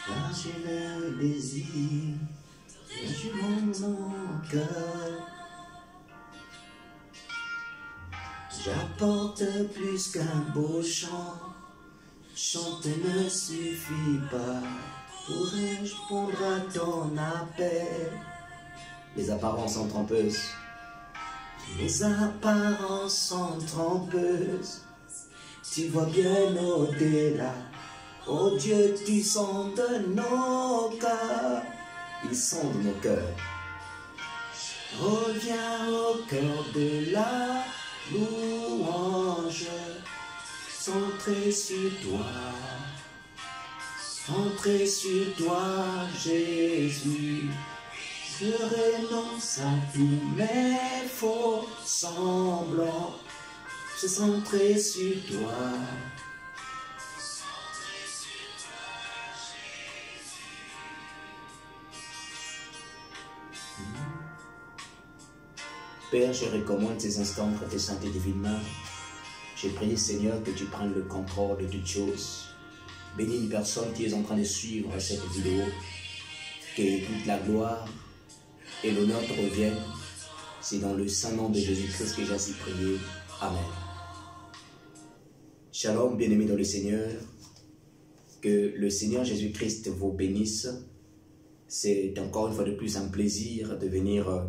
car j'ai le désir de juger mon cœur. J'apporte plus qu'un beau chant, chanter ne suffit pas pour répondre à ton appel. Les apparences sont trompeuses. Les apparences sont trompeuses. Tu vois bien au-delà. Oh Dieu, tu sondes nos cœurs. Ils sondent nos cœurs. Reviens au cœur de la louange. Centré sur toi. Centré sur toi, Jésus. Je renonce à tous mes faux semblants. Je centré sur toi. Père, je recommande ces instants pour tes saintes et divines mains. Je prie, Seigneur, que tu prennes le contrôle de toutes choses. Bénis une personne qui est en train de suivre cette vidéo. Que toute la gloire et l'honneur te reviennent. C'est dans le saint nom de Jésus-Christ que j'ai ainsi prié. Amen. Shalom, bien-aimés dans le Seigneur. Que le Seigneur Jésus-Christ vous bénisse. C'est encore une fois de plus un plaisir de venir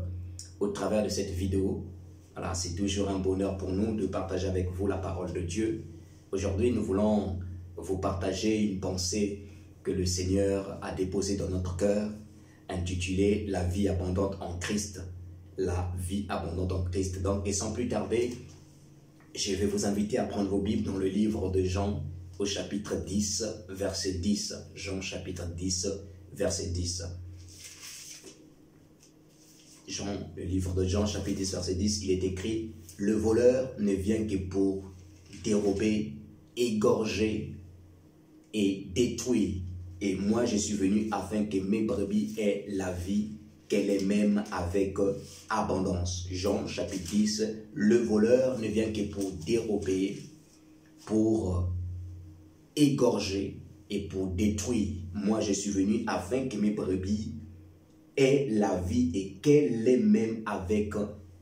au travers de cette vidéo. Voilà, c'est toujours un bonheur pour nous de partager avec vous la parole de Dieu. Aujourd'hui, nous voulons vous partager une pensée que le Seigneur a déposée dans notre cœur, intitulée « La vie abondante en Christ ». La vie abondante en Christ. Donc, et sans plus tarder, je vais vous inviter à prendre vos Bibles dans le livre de Jean, au chapitre 10, verset 10. Jean, chapitre 10, verset 10. Jean, le livre de Jean, chapitre 10, verset 10, il est écrit « Le voleur ne vient que pour dérober, égorger et détruire. Et moi, je suis venu afin que mes brebis aient la vie, qu'elle ait même avec abondance. » Jean, chapitre 10, « Le voleur ne vient que pour dérober, pour égorger et pour détruire. Moi, je suis venu afin que mes brebis aient la vie et qu'elle ait même avec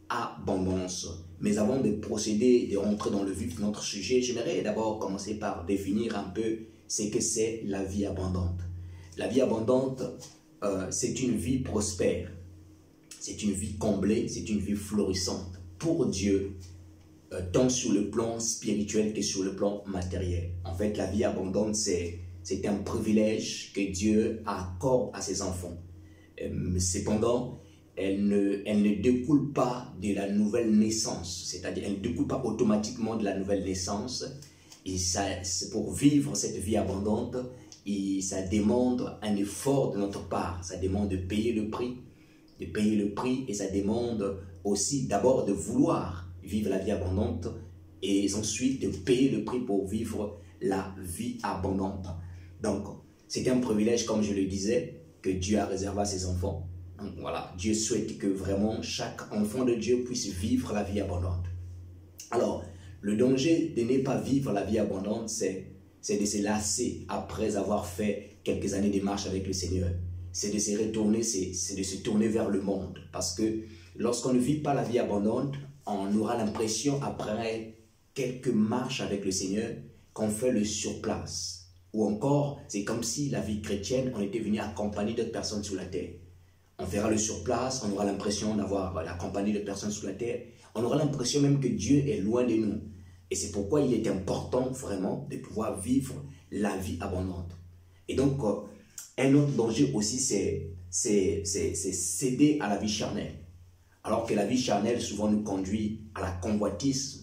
abondance. » Mais avant de procéder, de rentrer dans le vif de notre sujet, j'aimerais d'abord commencer par définir un peu ce que c'est la vie abondante. La vie abondante, c'est une vie prospère, c'est une vie comblée, c'est une vie florissante pour Dieu, tant sur le plan spirituel que sur le plan matériel. En fait, la vie abondante, c'est un privilège que Dieu accorde à ses enfants. Cependant, elle ne découle pas de la nouvelle naissance, c'est-à-dire elle ne découle pas automatiquement de la nouvelle naissance. Et ça, pour vivre cette vie abondante, et ça demande un effort de notre part, ça demande de payer le prix, et ça demande aussi d'abord de vouloir vivre la vie abondante et ensuite de payer le prix pour vivre la vie abondante. Donc, c'est un privilège, comme je le disais, que Dieu a réservé à ses enfants. Donc, voilà, Dieu souhaite que vraiment chaque enfant de Dieu puisse vivre la vie abondante. Alors, le danger de ne pas vivre la vie abondante, c'est de se lasser après avoir fait quelques années de marche avec le Seigneur. C'est de se retourner, c'est de se tourner vers le monde. Parce que lorsqu'on ne vit pas la vie abondante, on aura l'impression, après quelques marches avec le Seigneur, qu'on fait le surplace. Ou encore, c'est comme si la vie chrétienne, on était venu accompagner d'autres personnes sur la terre. On fera le surplace, on aura l'impression d'avoir la compagnie de personnes sur la terre. On aura l'impression même que Dieu est loin de nous. Et c'est pourquoi il est important vraiment de pouvoir vivre la vie abondante. Et donc, un autre danger aussi, c'est céder à la vie charnelle. Alors que la vie charnelle souvent nous conduit à la convoitise.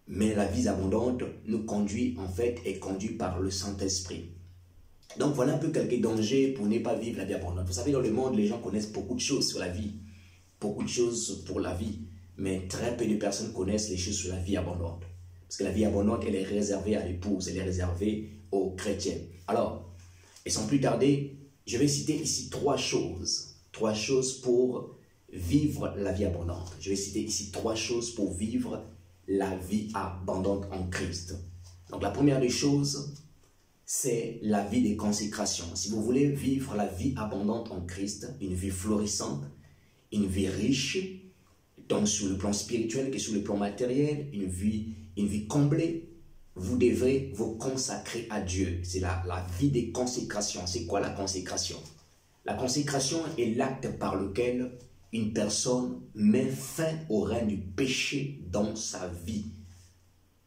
Mais la vie abondante nous conduit en fait, est conduite par le Saint-Esprit. Donc voilà un peu quelques dangers pour ne pas vivre la vie abondante. Vous savez, dans le monde, les gens connaissent beaucoup de choses sur la vie. Beaucoup de choses pour la vie. Mais très peu de personnes connaissent les choses sur la vie abondante. Parce que la vie abondante, elle est réservée à l'épouse, elle est réservée aux chrétiens. Alors, et sans plus tarder, je vais citer ici trois choses. Trois choses pour vivre la vie abondante. Je vais citer ici trois choses pour vivre la vie abondante en Christ. Donc la première des choses, c'est la vie de consécration. Si vous voulez vivre la vie abondante en Christ, une vie florissante, une vie riche, tant sur le plan spirituel que sur le plan matériel, une vie comblée, vous devrez vous consacrer à Dieu. C'est la vie de consécration. C'est quoi la consécration? La consécration est l'acte par lequel une personne met fin au règne du péché dans sa vie.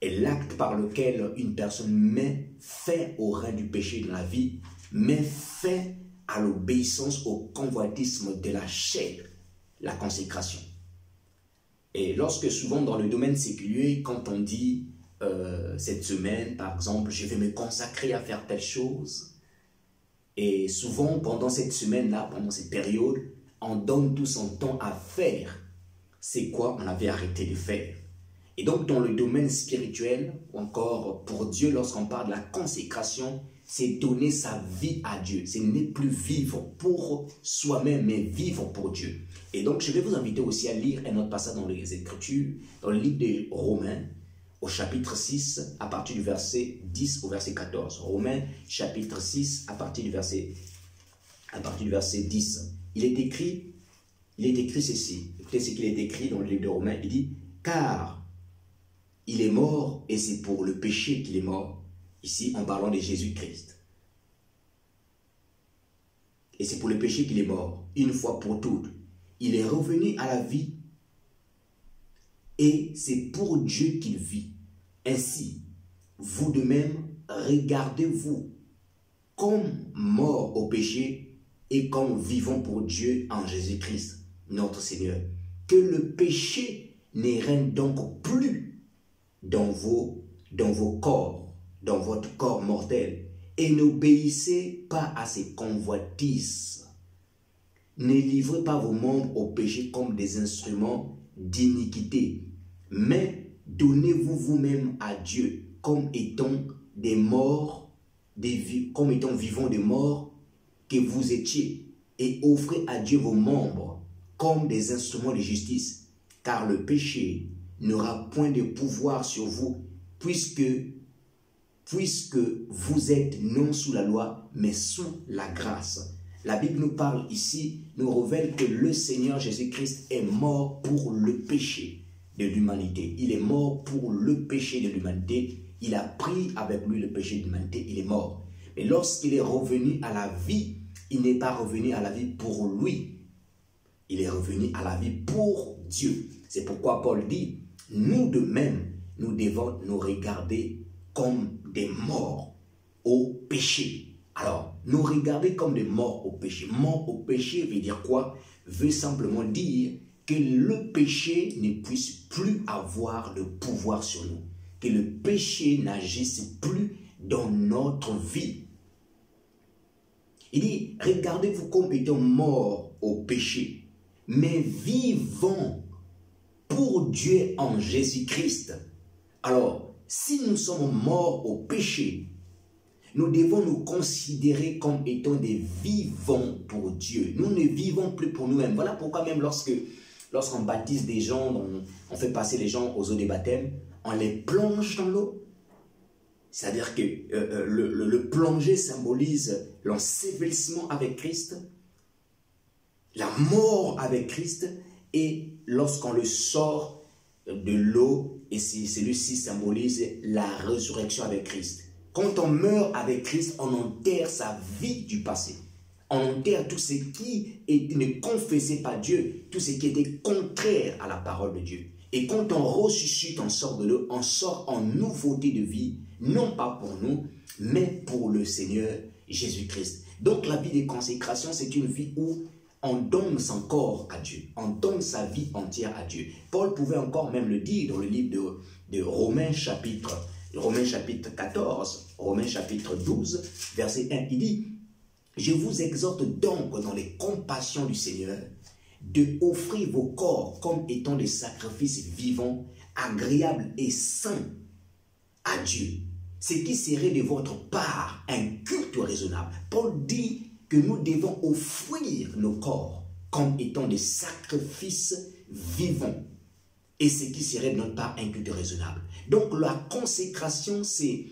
Et l'acte par lequel une personne met fin au règne du péché dans la vie, met fin à l'obéissance au convoitisme de la chair, la consécration. Et lorsque souvent dans le domaine séculier, quand on dit cette semaine, par exemple, je vais me consacrer à faire telle chose, et souvent pendant cette semaine-là, pendant cette période, on donne tout son temps à faire. C'est quoi on avait arrêté de faire. Et donc, dans le domaine spirituel, ou encore pour Dieu, lorsqu'on parle de la consécration, c'est donner sa vie à Dieu. Ce n'est plus vivre pour soi-même, mais vivre pour Dieu. Et donc, je vais vous inviter aussi à lire un autre passage dans les Écritures, dans le livre des Romains, au chapitre 6, à partir du verset 10 au verset 14. Romains, chapitre 6, à partir du verset 10. Il est écrit ceci. Écoutez ce qu'il est écrit dans le livre de Romains. Il dit, car il est mort et c'est pour le péché qu'il est mort. Ici, en parlant de Jésus-Christ. Et c'est pour le péché qu'il est mort, une fois pour toutes. Il est revenu à la vie et c'est pour Dieu qu'il vit. Ainsi, vous de même, regardez-vous comme mort au péché et comme vivant pour Dieu en Jésus-Christ, notre Seigneur. Que le péché ne règne donc plus dans vos corps, dans votre corps mortel, et n'obéissez pas à ses convoitises. Ne livrez pas vos membres au péché comme des instruments d'iniquité, mais donnez-vous vous-même à Dieu comme étant des morts, comme étant vivants des morts que vous étiez, et offrez à Dieu vos membres comme des instruments de justice, car le péché n'aura point de pouvoir sur vous, puisque vous êtes non sous la loi, mais sous la grâce. La Bible nous parle ici, nous révèle que le Seigneur Jésus-Christ est mort pour le péché de l'humanité. Il est mort pour le péché de l'humanité. Il a pris avec lui le péché de l'humanité, il est mort. Mais lorsqu'il est revenu à la vie, il n'est pas revenu à la vie pour lui. Il est revenu à la vie pour Dieu. C'est pourquoi Paul dit, nous de même, nous devons nous regarder comme des morts au péché. Alors, nous regarder comme des morts au péché. Mort au péché veut dire quoi? Veut simplement dire que le péché ne puisse plus avoir de pouvoir sur nous. Que le péché n'agisse plus dans notre vie. Il dit, regardez-vous comme étant morts au péché, mais vivants pour Dieu en Jésus-Christ. Alors, si nous sommes morts au péché, nous devons nous considérer comme étant des vivants pour Dieu. Nous ne vivons plus pour nous-mêmes. Voilà pourquoi même lorsqu'on baptise des gens, on fait passer les gens aux eaux des baptêmes, on les plonge dans l'eau. C'est-à-dire que le plonger symbolise l'ensevelissement avec Christ, la mort avec Christ, et lorsqu'on le sort de l'eau, et celui-ci symbolise la résurrection avec Christ. Quand on meurt avec Christ, on enterre sa vie du passé. On enterre tout ce qui ne confessait pas Dieu, tout ce qui était contraire à la parole de Dieu. Et quand on ressuscite, on sort de l'eau, on sort en nouveauté de vie, non pas pour nous, mais pour le Seigneur Jésus-Christ. Donc la vie de consécration, c'est une vie où on donne son corps à Dieu, on donne sa vie entière à Dieu. Paul pouvait encore même le dire dans le livre de Romains chapitre 14, Romains chapitre 12, verset 1, il dit, « Je vous exhorte donc dans les compassions du Seigneur de offrir vos corps comme étant des sacrifices vivants, agréables et saints à Dieu, ce qui serait de votre part un culte raisonnable. » Paul dit que nous devons offrir nos corps comme étant des sacrifices vivants. et ce qui serait de notre part un culte raisonnable. Donc la consécration, c'est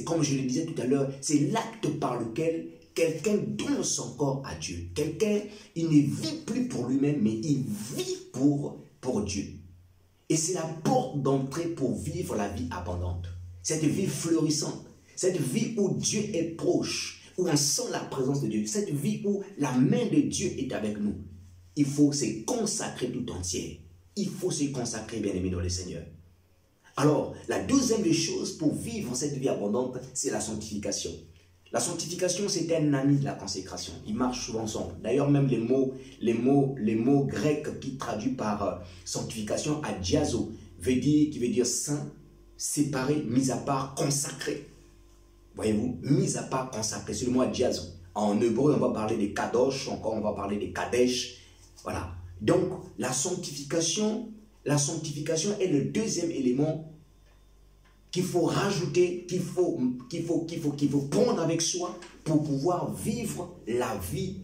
comme je le disais tout à l'heure, c'est l'acte par lequel quelqu'un donne son corps à Dieu. Quelqu'un, il ne vit plus pour lui-même, mais il vit pour Dieu. Et c'est la porte d'entrée pour vivre la vie abondante. Cette vie florissante, cette vie où Dieu est proche, où on sent la présence de Dieu, cette vie où la main de Dieu est avec nous. Il faut se consacrer tout entier. Il faut se consacrer, bien-aimé dans le Seigneur. Alors, la deuxième des choses pour vivre cette vie abondante, c'est la sanctification. La sanctification, c'est un ami de la consécration. Ils marchent souvent ensemble. D'ailleurs, même les mots grecs qui traduisent par sanctification, adiazo, qui veut dire saint, séparé, mis à part, consacré. Voyez-vous, mis à part, consacré. C'est le mot adiazo. En hébreu, on va parler des kadosh, encore on va parler des kadesh. Voilà. Donc, la sanctification est le deuxième élément qu'il faut rajouter, qu'il faut prendre avec soi pour pouvoir vivre la vie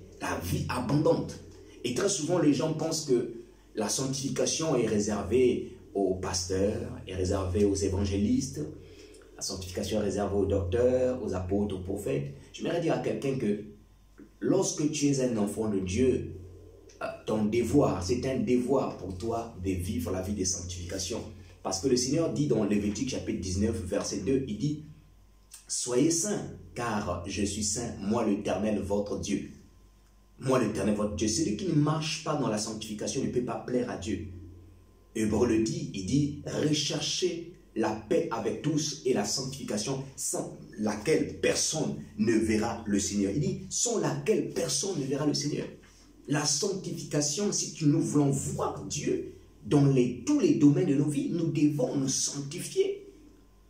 abondante. Et très souvent, les gens pensent que la sanctification est réservée aux pasteurs, est réservée aux évangélistes, la sanctification est réservée aux docteurs, aux apôtres, aux prophètes. J'aimerais dire à quelqu'un que lorsque tu es un enfant de Dieu, ton devoir, c'est un devoir pour toi de vivre la vie de sanctification. Parce que le Seigneur dit dans Lévitique chapitre 19, verset 2, il dit « Soyez saints, car je suis saint, moi l'Éternel, votre Dieu. » Moi l'Éternel, votre Dieu. Celui qui ne marche pas dans la sanctification ne peut pas plaire à Dieu. Hébreu le dit, il dit « Recherchez la paix avec tous et la sanctification sans laquelle personne ne verra le Seigneur. » Il dit « Sans laquelle personne ne verra le Seigneur. » La sanctification, si nous voulons voir Dieu dans tous les domaines de nos vies, nous devons nous sanctifier.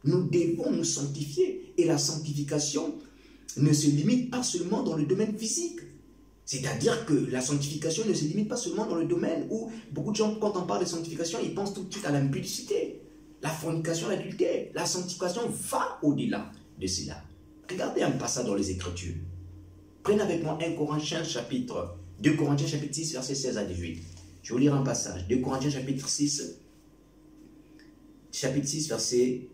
Nous devons nous sanctifier. Et la sanctification ne se limite pas seulement dans le domaine physique. C'est-à-dire que la sanctification ne se limite pas seulement dans le domaine où beaucoup de gens, quand on parle de sanctification, ils pensent tout de suite à l'impudicité, la fornication, l'adultère. La sanctification va au-delà de cela. Regardez un passage dans les Écritures. Prenez avec moi 2 Corinthiens chapitre 6, verset 16 à 18. Je vais vous lire un passage. 2 Corinthiens chapitre 6, verset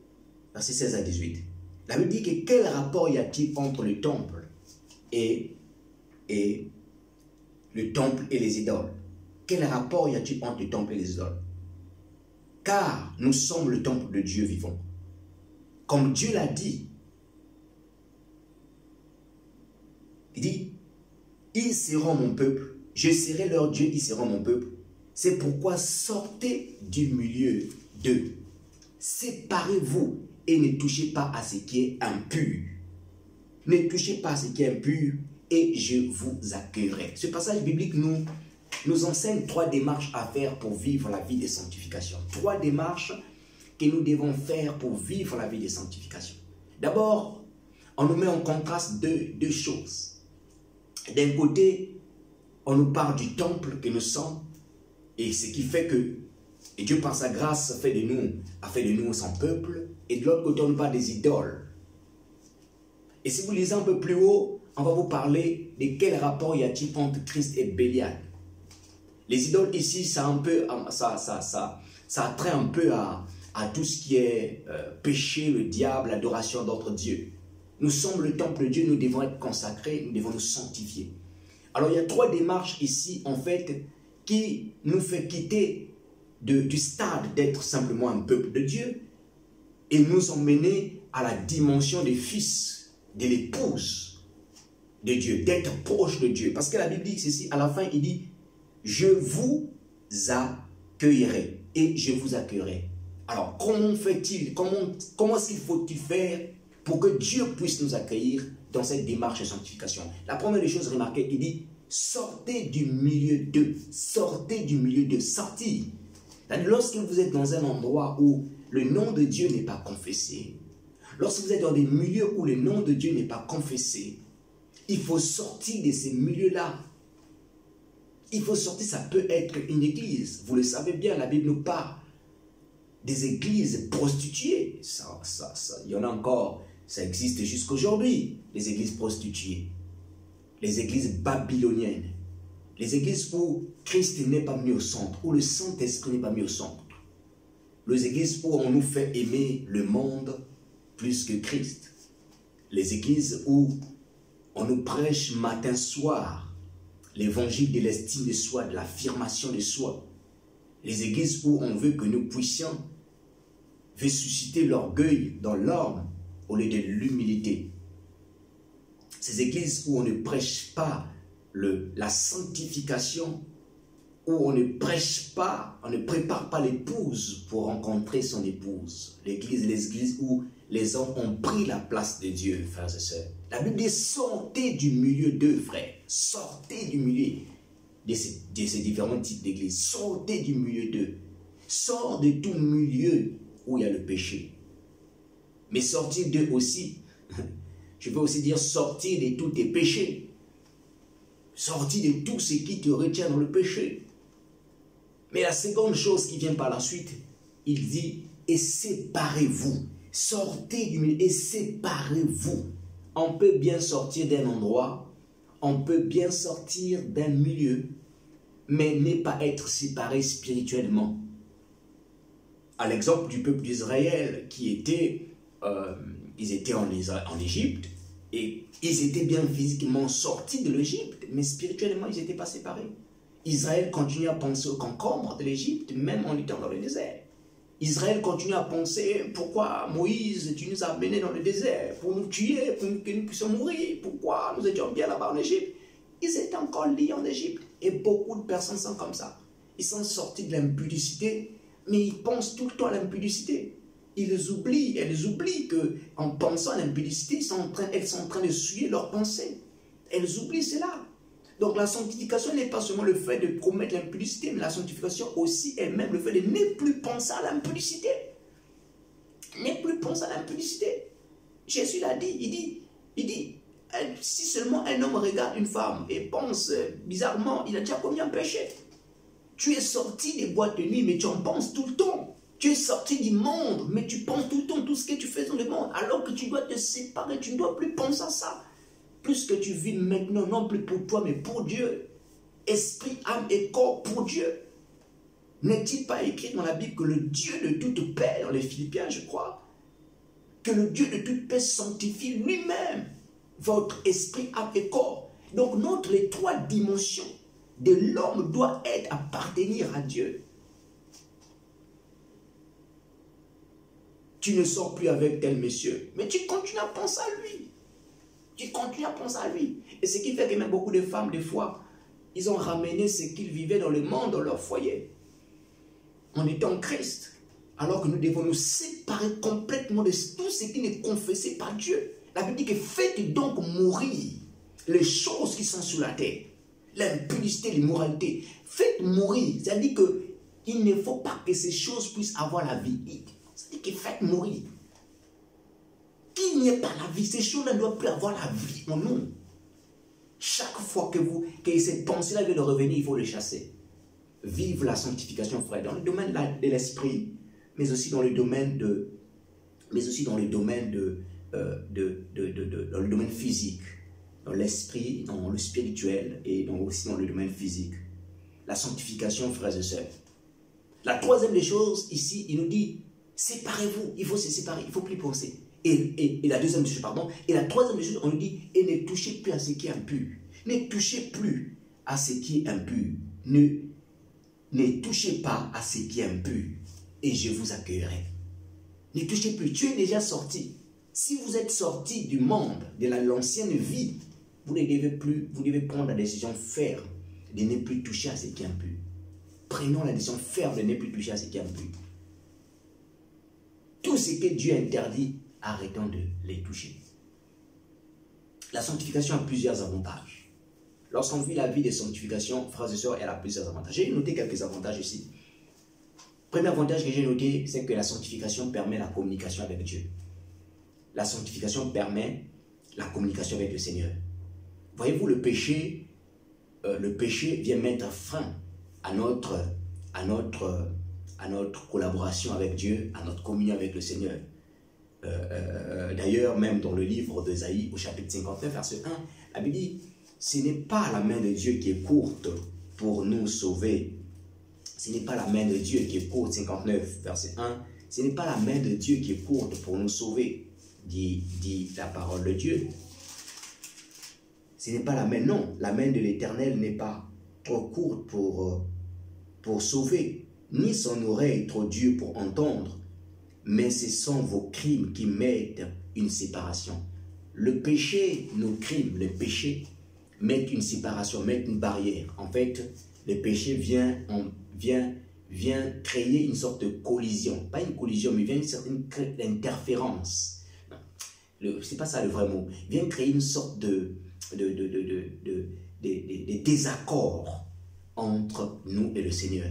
16 à 18. La Bible dit que quel rapport y a-t-il entre le temple et les idoles? Quel rapport y a-t-il entre le temple et les idoles? Car nous sommes le temple de Dieu vivant. Comme Dieu l'a dit, il dit, ils seront mon peuple, je serai leur Dieu, ils seront mon peuple. C'est pourquoi sortez du milieu d'eux. Séparez-vous et ne touchez pas à ce qui est impur. Ne touchez pas à ce qui est impur et je vous accueillerai. Ce passage biblique nous enseigne 3 démarches à faire pour vivre la vie de sanctification. 3 démarches que nous devons faire pour vivre la vie de sanctification. D'abord, on nous met en contraste deux choses. D'un côté, on nous parle du temple que nous sommes et ce qui fait que et Dieu par sa grâce a fait de nous son peuple. Et de l'autre côté, on nous parle des idoles. Et si vous lisez un peu plus haut, on va vous parler de quel rapport y a-t-il entre Christ et Bélial. Les idoles ici, ça a trait un peu à tout ce qui est péché, le diable, l'adoration d'autres dieux. Nous sommes le temple de Dieu, nous devons être consacrés, nous devons nous sanctifier. Alors il y a 3 démarches ici, en fait, qui nous fait quitter du stade d'être simplement un peuple de Dieu et nous emmener à la dimension des fils, de l'épouse de Dieu, d'être proche de Dieu. Parce que la Bible dit ceci, à la fin, il dit « Je vous accueillerai et je vous accueillerai ». Alors, comment fait-il, comment est-ce qu'il faut-il faire pour que Dieu puisse nous accueillir dans cette démarche de sanctification? La première des choses remarquées, il dit « Sortez du milieu d'eux ». Sortez du milieu d'eux, sortir. Lorsque vous êtes dans un endroit où le nom de Dieu n'est pas confessé, lorsque vous êtes dans des milieux où le nom de Dieu n'est pas confessé, il faut sortir de ces milieux-là. Il faut sortir, ça peut être une église. Vous le savez bien, la Bible nous parle des églises prostituées. Il y en a encore, ça existe jusqu'aujourd'hui, les églises prostituées. Les églises babyloniennes. Les églises où Christ n'est pas mis au centre, où le Saint-Esprit n'est pas mis au centre. Les églises où on nous fait aimer le monde plus que Christ. Les églises où on nous prêche matin, soir, l'évangile de l'estime de soi, de l'affirmation de soi. Les églises où on veut que nous puissions susciter l'orgueil dans l'homme au lieu de l'humilité. Ces églises où on ne prêche pas la sanctification, où on ne prêche pas, on ne prépare pas l'épouse pour rencontrer son épouse. Les églises où les hommes ont pris la place de Dieu, frères et sœurs. La Bible dit, sortez du milieu d'eux, frères. Sortez du milieu de ces différents types d'églises. Sortez du milieu d'eux. Sors de tout milieu où il y a le péché. Mais sortir d'eux aussi, je veux aussi dire sortir de tous tes péchés. Sortir de tout ce qui te retient dans le péché. Mais la seconde chose qui vient par la suite, il dit, et séparez-vous. Sortez du milieu et séparez-vous. On peut bien sortir d'un endroit, on peut bien sortir d'un milieu, mais ne pas être séparé spirituellement. À l'exemple du peuple d'Israël qui était, ils étaient en Égypte et ils étaient bien physiquement sortis de l'Égypte, mais spirituellement ils n'étaient pas séparés. Israël continue à penser au concombre de l'Égypte, même en étant dans le désert. Israël continue à penser, pourquoi Moïse, tu nous as amenés dans le désert pour nous tuer, pour que nous puissions mourir, pourquoi nous étions bien là-bas en Égypte. Ils étaient encore liés en Égypte et beaucoup de personnes sont comme ça. Ils sont sortis de l'impudicité, mais ils pensent tout le temps à l'impudicité. Elles oublient qu'en pensant à l'impudicité, elles sont en train de souiller leurs pensées. Elles oublient cela. Donc la sanctification n'est pas seulement le fait de promettre l'impudicité, mais la sanctification aussi elle-même le fait de ne plus penser à l'impudicité. Ne plus penser à l'impudicité. Jésus l'a dit, il dit, si seulement un homme regarde une femme et pense bizarrement, il a déjà commis un péché. Tu es sorti des boîtes de nuit, mais tu en penses tout le temps. Tu es sorti du monde, mais tu penses tout le temps tout ce que tu fais dans le monde. Alors que tu dois te séparer, tu ne dois plus penser à ça. Plus que tu vis maintenant, non plus pour toi, mais pour Dieu. Esprit, âme et corps pour Dieu. N'est-il pas écrit dans la Bible que le Dieu de toute paix, dans les Philippiens, je crois, que le Dieu de toute paix sanctifie lui-même votre esprit, âme et corps. Donc, les trois dimensions de l'homme doivent appartenir à Dieu. Tu ne sors plus avec tel monsieur, mais tu continues à penser à lui. Tu continues à penser à lui. Et ce qui fait que même beaucoup de femmes, des fois, ils ont ramené ce qu'ils vivaient dans le monde, dans leur foyer. En étant en Christ. Alors que nous devons nous séparer complètement de tout ce qui n'est confessé par Dieu. La Bible dit que faites donc mourir les choses qui sont sur la terre. L'impudicité, l'immoralité. Faites mourir. C'est-à-dire qu'il ne faut pas que ces choses puissent avoir la vie. C'est-à-dire que faites mourir. Qu'il n'y ait pas la vie, ces choses-là ne doivent plus avoir la vie en nous. Chaque fois que cette pensée-là vient de revenir, il faut le chasser. Vive la sanctification, frère, dans le domaine de l'esprit, mais aussi dans le domaine dans le domaine physique, dans l'esprit, dans le spirituel et aussi dans le domaine physique. La sanctification, frères et sœurs. La troisième des choses, ici, il nous dit, séparez-vous, il faut se séparer, il ne faut plus penser. Et la deuxième chose, et la troisième chose, on nous dit, et ne touchez plus à ce qui est impur. Ne touchez plus à ce qui est impur. Ne touchez pas à ce qui est impur, et je vous accueillerai. Ne touchez plus, tu es déjà sorti. Si vous êtes sorti du monde, de l'ancienne vie, vous devez prendre la décision ferme de ne plus toucher à ce qui est impur. Prenons la décision ferme de ne plus toucher à ce qui est impur. Tout ce que Dieu interdit, arrêtons de les toucher. La sanctification a plusieurs avantages. Lorsqu'on vit la vie de sanctification, frères et sœurs, elle a plusieurs avantages. J'ai noté quelques avantages ici. Premier avantage que j'ai noté, c'est que la sanctification permet la communication avec Dieu. La sanctification permet la communication avec le Seigneur. Voyez-vous, le péché vient mettre fin à notre collaboration avec Dieu, à notre communion avec le Seigneur. D'ailleurs, même dans le livre d'Ésaïe, au chapitre 59, verset 1, la Bible dit, ce n'est pas la main de Dieu qui est courte pour nous sauver, Ce n'est pas la main de Dieu qui est courte, 59, verset 1. Ce n'est pas la main de Dieu qui est courte pour nous sauver, dit la parole de Dieu. Ce n'est pas la main, non. La main de l'Éternel n'est pas trop courte pour sauver, ni son oreille trop dure pour entendre, mais ce sont vos crimes qui mettent une séparation. Le péché, nos crimes, le péché mettent une séparation, mettent une barrière. En fait, le péché vient créer une sorte de collision. Pas une collision, mais vient une certaine interférence. C'est pas ça le vrai mot. Vient créer une sorte de désaccord entre nous et le Seigneur.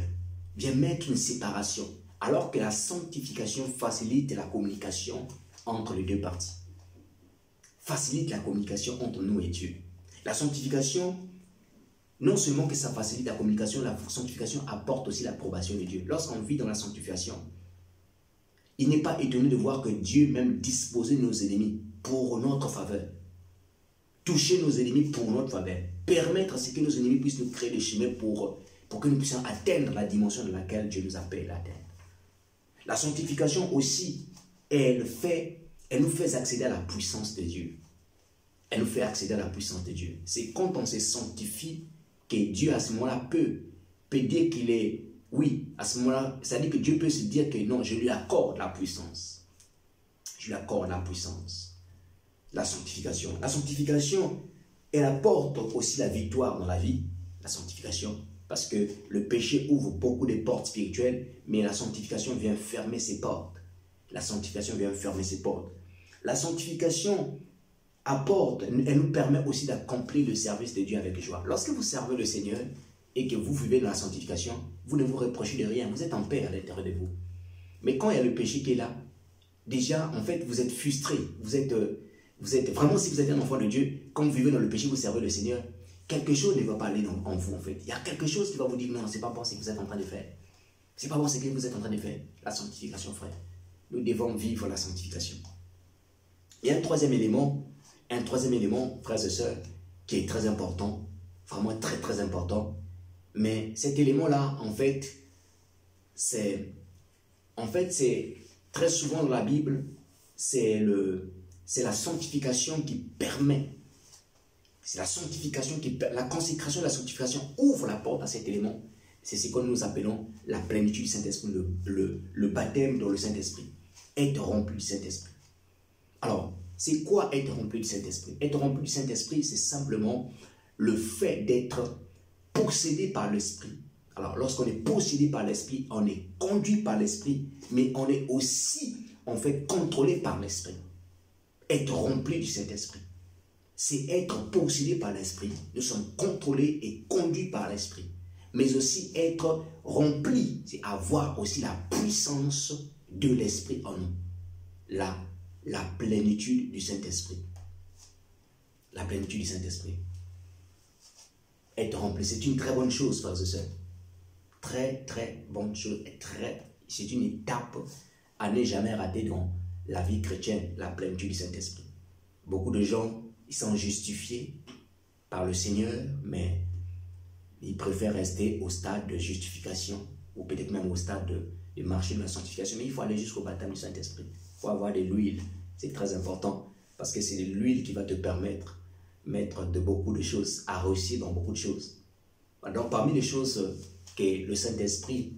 Vient mettre une séparation. Alors que la sanctification facilite la communication entre les deux parties. Facilite la communication entre nous et Dieu. La sanctification, non seulement que ça facilite la communication, la sanctification apporte aussi l'approbation de Dieu. Lorsqu'on vit dans la sanctification, il n'est pas étonné de voir que Dieu même disposait nos ennemis pour notre faveur. Toucher nos ennemis pour notre faveur. Permettre à ce que nos ennemis puissent nous créer des chemins pour que nous puissions atteindre la dimension de laquelle Dieu nous appelle à atteindre. La sanctification aussi, elle nous fait accéder à la puissance de Dieu. Elle nous fait accéder à la puissance de Dieu. C'est quand on se sanctifie que Dieu à ce moment-là peut dire qu'il est, oui, à ce moment-là, c'est-à-dire que Dieu peut se dire que non, je lui accorde la puissance. Je lui accorde la puissance. La sanctification. La sanctification, elle apporte aussi la victoire dans la vie, la sanctification, parce que le péché ouvre beaucoup de portes spirituelles, mais la sanctification vient fermer ses portes. La sanctification vient fermer ses portes. La sanctification apporte, elle nous permet aussi d'accomplir le service de Dieu avec joie. Lorsque vous servez le Seigneur et que vous vivez dans la sanctification, vous ne vous reprochez de rien, vous êtes en paix à l'intérieur de vous. Mais quand il y a le péché qui est là, déjà, en fait, vous êtes frustré, vous êtes vraiment, si vous êtes un enfant de Dieu, quand vous vivez dans le péché, vous servez le Seigneur, quelque chose ne va pas aller en vous, en fait. Il y a quelque chose qui va vous dire, non, c'est pas bon ce que vous êtes en train de faire. C'est pas bon ce que vous êtes en train de faire. La sanctification, frère. Nous devons vivre la sanctification. Il y a un troisième élément, frères et sœurs, qui est très important, vraiment très très important. Mais cet élément-là, en fait, c'est très souvent dans la Bible, c'est la sanctification qui permet. C'est la sanctification la consécration de la sanctification ouvre la porte à cet élément. C'est ce que nous appelons la plénitude du Saint-Esprit, le baptême dans le Saint-Esprit. Être rempli du Saint-Esprit. Alors, c'est quoi être rempli du Saint-Esprit? Être rempli du Saint-Esprit, c'est simplement le fait d'être possédé par l'Esprit. Alors, lorsqu'on est possédé par l'Esprit, on est conduit par l'Esprit, mais on est aussi, en fait, contrôlé par l'Esprit. Être rempli du Saint-Esprit, c'est être possédé par l'Esprit. Nous sommes contrôlés et conduits par l'Esprit. Mais aussi être rempli, c'est avoir aussi la puissance de l'Esprit en nous. La plénitude du Saint-Esprit. La plénitude du Saint-Esprit. Être rempli, c'est une très bonne chose, frères et sœurs. Très, très bonne chose. C'est une étape à ne jamais rater dans la vie chrétienne, la plénitude du Saint-Esprit. Beaucoup de gens, ils sont justifiés par le Seigneur, mais ils préfèrent rester au stade de justification, ou peut-être même au stade de marcher de la sanctification. Mais il faut aller jusqu'au baptême du Saint-Esprit. Il faut avoir de l'huile. C'est très important, parce que c'est l'huile qui va te permettre de beaucoup de choses, à réussir dans beaucoup de choses. Donc, parmi les choses que le Saint-Esprit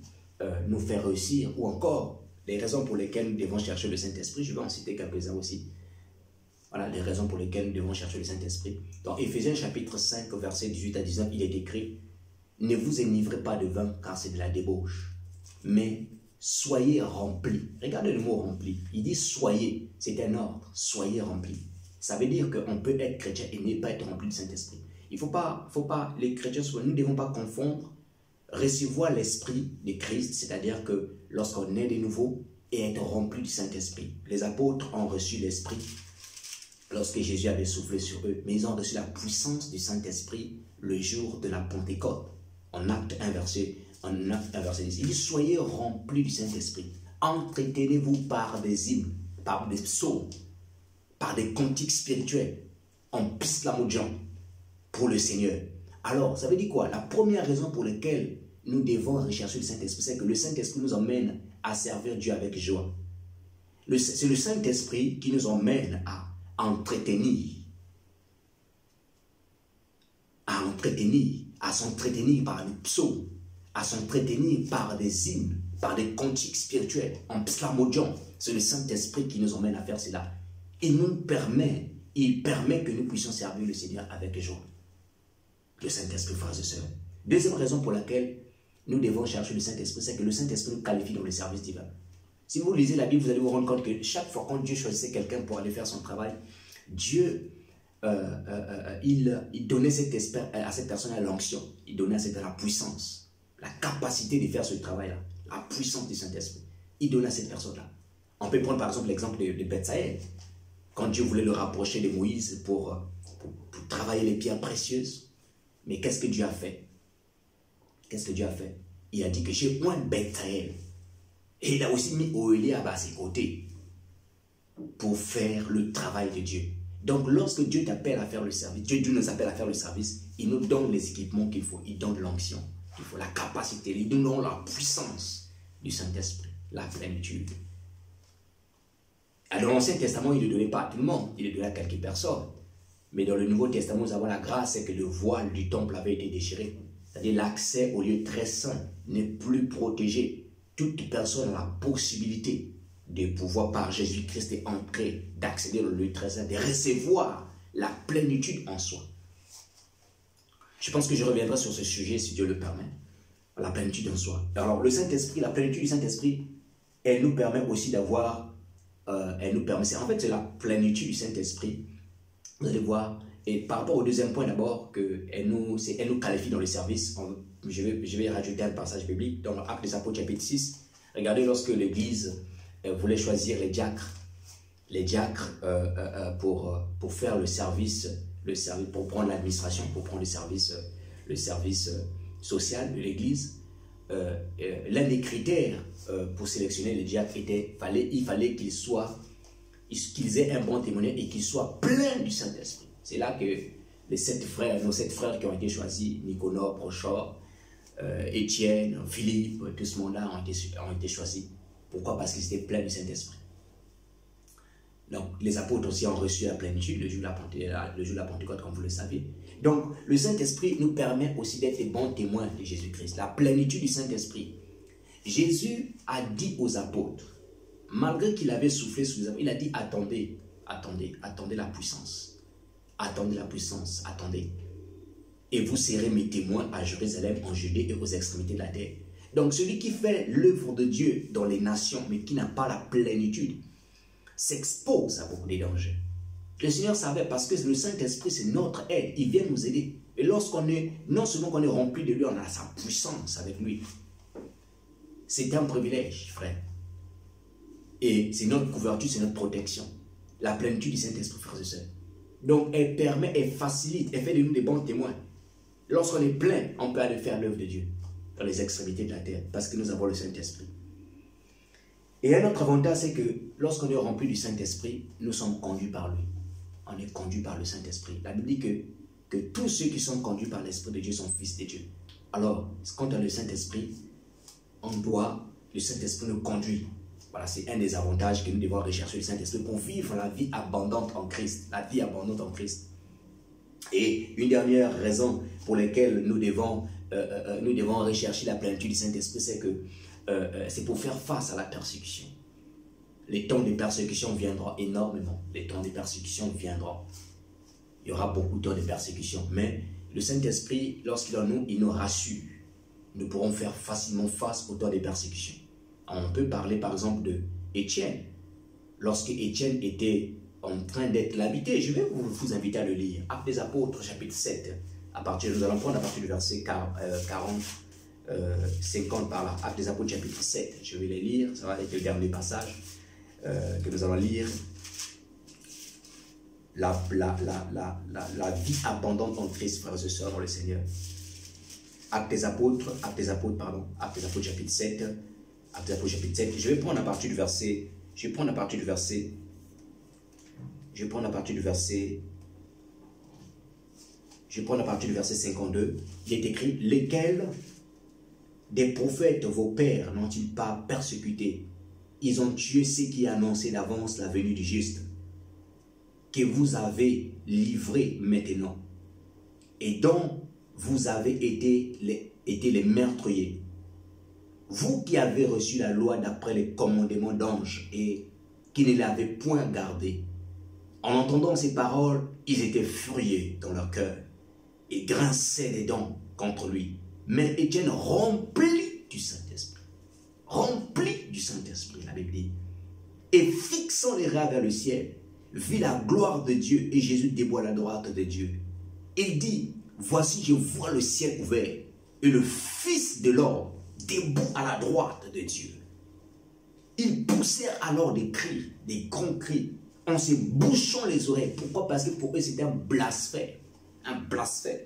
nous fait réussir, ou encore les raisons pour lesquelles nous devons chercher le Saint-Esprit, je vais en citer quelques-uns aussi. Voilà les raisons pour lesquelles nous devons chercher le Saint-Esprit. Dans Éphésiens chapitre 5, versets 18 à 19, il est écrit « Ne vous enivrez pas de vin, car c'est de la débauche, mais soyez remplis. » Regardez le mot « rempli ». Il dit « soyez », c'est un ordre, « soyez remplis ». Ça veut dire qu'on peut être chrétien et ne pas être rempli du Saint-Esprit. Il faut pas, les chrétiens, nous ne devons pas confondre recevoir l'Esprit de Christ, c'est-à-dire que lorsqu'on est de nouveau, et être rempli du Saint-Esprit. Les apôtres ont reçu l'Esprit lorsque Jésus avait soufflé sur eux, mais ils ont reçu la puissance du Saint-Esprit le jour de la Pentecôte. En Acte 1, verset 10, il dit « Soyez remplis du Saint-Esprit, entretenez-vous par des hymnes, par des psaumes, par des cantiques spirituels, en psalmodiant pour le Seigneur. » Alors, ça veut dire quoi? La première raison pour laquelle nous devons rechercher le Saint-Esprit, c'est que le Saint-Esprit nous emmène à servir Dieu avec joie. C'est le Saint-Esprit qui nous emmène à entretenir, à s'entretenir par les psaumes, à s'entretenir par des hymnes, par des cantiques spirituels, en psalmodiant. C'est le Saint-Esprit qui nous emmène à faire cela. Il permet que nous puissions servir le Seigneur avec joie. Le Saint-Esprit, frères et sœurs. Deuxième raison pour laquelle nous devons chercher le Saint-Esprit, c'est que le Saint-Esprit nous qualifie dans le service divin. Si vous lisez la Bible, vous allez vous rendre compte que chaque fois quand Dieu choisissait quelqu'un pour aller faire son travail, Dieu, il donnait à cette personne l'onction, il donnait à cette personne la puissance, la capacité de faire ce travail-là, la puissance du Saint-Esprit. Il donnait à cette personne-là. On peut prendre par exemple l'exemple de Bethsaël, quand Dieu voulait le rapprocher de Moïse pour travailler les pierres précieuses. Mais qu'est-ce que Dieu a fait? Qu'est-ce que Dieu a fait? Il a dit que j'ai oint Bethsaël. Et il a aussi mis Oliab à ses côtés pour faire le travail de Dieu. Donc lorsque Dieu t'appelle à faire le service, Dieu nous appelle à faire le service, il nous donne les équipements qu'il faut, il donne l'onction, il faut la capacité, il nous donne la puissance du Saint-Esprit, la plénitude. Dans l'Ancien Testament, il ne le donnait pas à tout le monde, il le donnait à quelques personnes. Mais dans le Nouveau Testament, nous avons la grâce, c'est que le voile du temple avait été déchiré. C'est-à-dire l'accès au lieu très saint n'est plus protégé. Toute personne a la possibilité de pouvoir par Jésus-Christ entrer, d'accéder au lieu très saint, de recevoir la plénitude en soi. Je pense que je reviendrai sur ce sujet si Dieu le permet. La plénitude en soi. Alors le Saint-Esprit, la plénitude du Saint-Esprit, elle nous permet aussi d'avoir, en fait c'est la plénitude du Saint-Esprit. Vous allez voir, et par rapport au deuxième point d'abord, qu'elle nous qualifie dans le service. Je vais rajouter un passage biblique dans l'Acte des Apôtres chapitre 6. Regardez lorsque l'Église voulait choisir les diacres pour faire le service, pour prendre l'administration, pour prendre le service social de l'Église. L'un des critères pour sélectionner les diacres il fallait qu'ils aient un bon témoignage et qu'ils soient pleins du Saint-Esprit. C'est là que nos sept frères qui ont été choisis, Nicanor, Prochor, Étienne, Philippe, tout ce monde-là ont été choisis. Pourquoi? Parce qu'ils étaient pleins du Saint-Esprit. Donc, les apôtres aussi ont reçu la plénitude le jour de la Pentecôte, comme vous le savez. Donc, le Saint-Esprit nous permet aussi d'être des bons témoins de Jésus-Christ. La plénitude du Saint-Esprit. Jésus a dit aux apôtres, malgré qu'il avait soufflé sur les apôtres, il a dit, attendez la puissance. Attendez la puissance, attendez. Et vous serez mes témoins à Jérusalem, en Judée et aux extrémités de la terre. Donc celui qui fait l'œuvre de Dieu dans les nations, mais qui n'a pas la plénitude, s'expose à beaucoup de dangers. Le Seigneur savait, parce que le Saint-Esprit, c'est notre aide, il vient nous aider. Et lorsqu'on est, non seulement qu'on est rempli de lui, on a sa puissance avec lui. C'est un privilège, frère. Et c'est notre couverture, c'est notre protection. La plénitude du Saint-Esprit, frères et sœurs. Donc elle permet, elle facilite, elle fait de nous des bons témoins. Lorsqu'on est plein, on peut aller faire l'œuvre de Dieu dans les extrémités de la terre, parce que nous avons le Saint-Esprit. Et un autre avantage, c'est que lorsqu'on est rempli du Saint-Esprit, nous sommes conduits par lui. On est conduits par le Saint-Esprit. La Bible dit que tous ceux qui sont conduits par l'Esprit de Dieu sont fils de Dieu. Alors, quand on a le Saint-Esprit, le Saint-Esprit nous conduit. Voilà, c'est un des avantages que nous devons rechercher le Saint-Esprit pour vivre la vie abondante en Christ. La vie abondante en Christ. Et une dernière raison pour laquelle nous devons rechercher la plénitude du Saint-Esprit, c'est que c'est pour faire face à la persécution. Les temps de persécution viendront énormément. Les temps de persécution viendront. Il y aura beaucoup de temps de persécution. Mais le Saint-Esprit, lorsqu'il est en nous, il nous rassure. Nous pourrons faire facilement face au temps de persécution. On peut parler par exemple de Étienne. Lorsque Étienne était en train d'être l'habité, je vais vous inviter à le lire. Actes des Apôtres, chapitre 7. Nous allons prendre à partir du verset 50 par là. Actes des Apôtres, chapitre 7. Je vais les lire. Ça va être le dernier passage que nous allons lire. La vie abondante en Christ, frères et sœurs, dans le Seigneur. Actes des Apôtres, chapitre 7. Actes des Apôtres, chapitre 7. Je vais prendre à partir du verset 52. Il est écrit, lesquels, Des prophètes, vos pères, n'ont-ils pas persécuté? Ils ont tué ceux qui annonçaient d'avance la venue du juste, que vous avez livré maintenant, et dont vous avez été les meurtriers. Vous qui avez reçu la loi d'après les commandements d'anges et qui ne l'avez point gardée. En entendant ces paroles, ils étaient furieux dans leur cœur et grinçaient les dents contre lui. Mais Étienne, rempli du Saint-Esprit, la Bible dit, et fixant les regards vers le ciel, vit la gloire de Dieu et Jésus debout à la droite de Dieu. Il dit, voici, je vois le ciel ouvert et le Fils de l'homme debout à la droite de Dieu. Ils poussèrent alors des cris, des grands cris, en se bouchant les oreilles. Pourquoi? Parce que pour eux, c'était un blasphème. Un blasphème.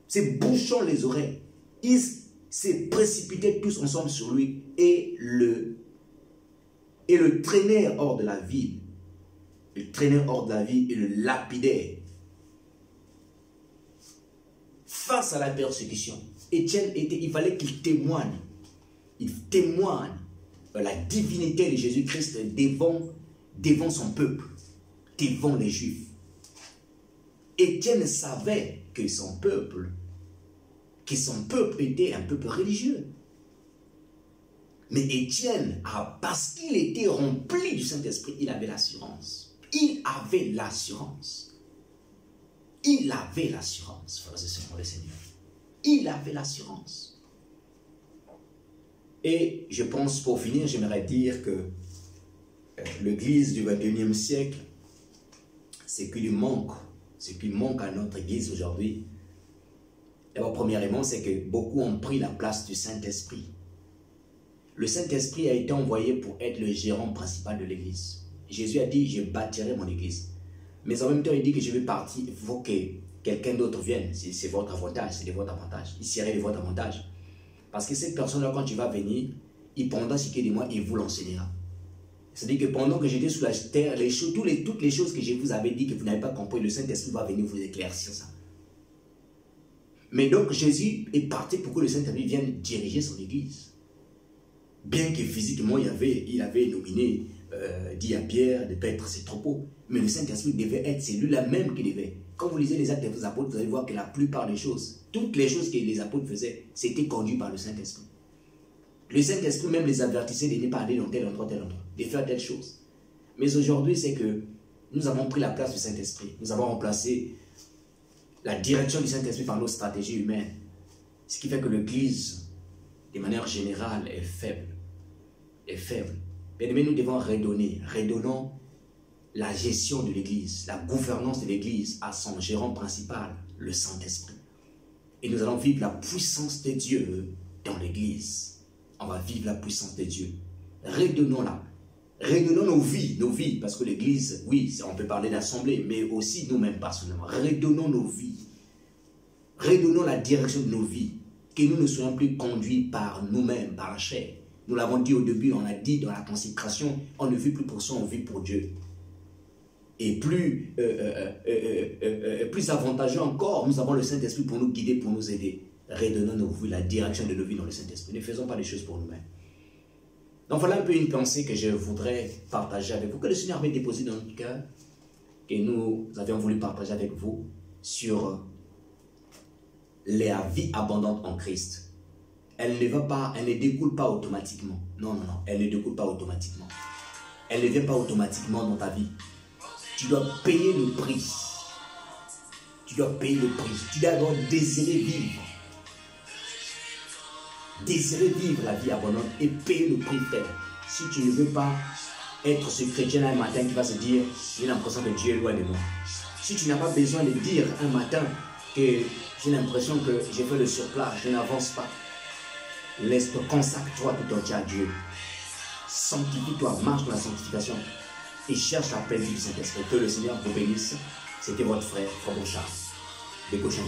Se bouchant les oreilles, ils se précipitaient tous ensemble sur lui et le traînèrent hors de la ville. Ils traînèrent hors de la ville et le lapidèrent. Face à la persécution, Étienne il fallait qu'il témoigne. Il témoigne la divinité de Jésus-Christ devant son peuple, devant les Juifs. Étienne savait que son peuple était un peuple religieux. Mais Étienne, parce qu'il était rempli du Saint-Esprit, il avait l'assurance. Il avait l'assurance. Il avait l'assurance, frères et sœurs, le Seigneur. Il avait l'assurance. Et je pense, pour finir, j'aimerais dire que l'Église du 21e siècle, ce qui manque à notre Église aujourd'hui, d'abord, premièrement, c'est que beaucoup ont pris la place du Saint-Esprit. Le Saint-Esprit a été envoyé pour être le gérant principal de l'Église. Jésus a dit, je bâtirai mon Église. Mais en même temps, il dit que je vais partir, il faut que quelqu'un d'autre vienne. C'est votre avantage, c'est de votre avantage. Il serait de votre avantage. Parce que cette personne-là, quand tu vas venir, il prendra ce qui est de moi et il vous l'enseignera. C'est-à-dire que pendant que j'étais sous la terre, toutes les choses que je vous avais dit que vous n'avez pas compris, le Saint-Esprit va venir vous éclaircir ça. Mais donc Jésus est parti pour que le Saint-Esprit vienne diriger son Église. Bien que physiquement, il avait nominé, dit à Pierre de paître ses troupeaux. Mais le Saint-Esprit devait être celui-là même qui devait. Quand vous lisez les actes des apôtres, vous allez voir que la plupart des choses, toutes les choses que les apôtres faisaient, c'était conduit par le Saint-Esprit. Le Saint-Esprit même les avertissait de ne pas aller dans tel endroit, de faire telle chose. Mais aujourd'hui, c'est que nous avons pris la place du Saint-Esprit. Nous avons remplacé la direction du Saint-Esprit par nos stratégies humaines. Ce qui fait que l'Église, de manière générale, est faible. Mais nous devons redonnons la gestion de l'Église, la gouvernance de l'Église à son gérant principal, le Saint-Esprit. Et nous allons vivre la puissance de Dieu dans l'Église. On va vivre la puissance de Dieu. Redonnons-la. Redonnons nos vies, parce que l'Église, oui, on peut parler d'assemblée, mais aussi nous-mêmes personnellement. Redonnons nos vies. Redonnons la direction de nos vies. Que nous ne soyons plus conduits par nous-mêmes, par la chair. Nous l'avons dit au début, on a dit dans la consécration, on ne vit plus pour soi, on vit pour Dieu. Et plus avantageux encore, nous avons le Saint-Esprit pour nous guider, pour nous aider. Redonnons nos vies, la direction de nos vies dans le Saint-Esprit. Ne faisons pas les choses pour nous-mêmes. Donc voilà un peu une pensée que je voudrais partager avec vous, que le Seigneur avait déposé dans notre cœur, que nous avions voulu partager avec vous sur la vie abondante en Christ. Elle ne découle pas automatiquement. Non, elle ne découle pas automatiquement. Elle ne vient pas automatiquement dans ta vie. Tu dois payer le prix. Tu dois payer le prix. Tu dois d'abord désirer vivre. Désirer vivre la vie abondante et payer le prix, frère. Si tu ne veux pas être ce chrétien un matin qui va se dire, j'ai l'impression que Dieu est loin de moi. Si tu n'as pas besoin de dire un matin que j'ai l'impression que j'ai fait le surplat, je n'avance pas. Laisse-toi, consacre-toi tout entier à Dieu. Sanctifie-toi, marche dans la sanctification et cherche la paix du Saint-Esprit. Que le Seigneur vous bénisse. C'était votre frère, Frère Bouchard, de Cochin.